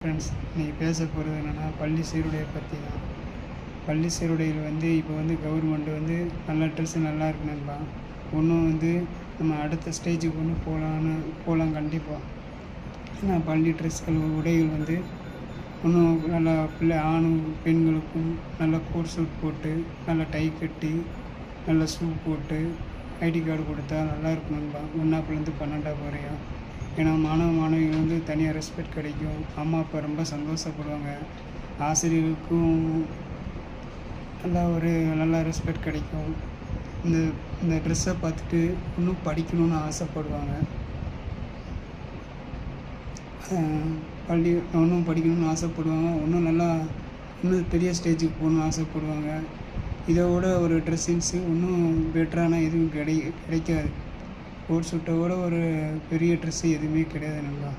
Friends, இன்றைக்கி பேச போகிறது என்னென்னா பள்ளி சீருடையை பற்றி தான். பள்ளி சீருடையில் இப்போ கவர்மெண்ட் நல்லா ட்ரெஸ்ஸு நல்லா இருக்கு நண்பா. இன்னும் நம்ம அடுத்த ஸ்டேஜுக்கு போகலாம் கண்டிப்பாக. ஏன்னா பள்ளி ட்ரெஸ்கள் உடைகள் இன்னும் நல்லா ஆணும் பெண்களுக்கும் நல்லா கோட் சூட் போட்டு நல்லா டை கட்டி நல்லா ஷூ போட்டு ஐடி கார்டு கொடுத்தா நல்லாயிருக்கும் நண்பா. 1ஆப்லேருந்து 12ஆப் வரையும். ஏன்னா மாணவிகள் தனியாக ரெஸ்பெக்ட் கிடைக்கும். அம்மா அப்பா ரொம்ப சந்தோஷப்படுவாங்க. ஆசிரியர்களுக்கும் நல்லா ரெஸ்பெக்ட் கிடைக்கும். இந்த ட்ரெஸ்ஸை பார்த்துட்டு இன்னும் படிக்கணும்னு ஆசைப்படுவாங்க. இன்னும் படிக்கணும்னு ஆசைப்படுவாங்க. இன்னும் பெரிய ஸ்டேஜுக்கு போகணுன்னு ஆசைப்படுவாங்க. இதோட ஒரு ட்ரெஸ்ஸிங்ஸு இன்னும் பெட்டரான எதுவும் கிடைக்காது. கோட் சூட்டோட ஒரு பெரிய ட்ரெஸ்ஸு எதுவுமே கிடையாது நண்பா.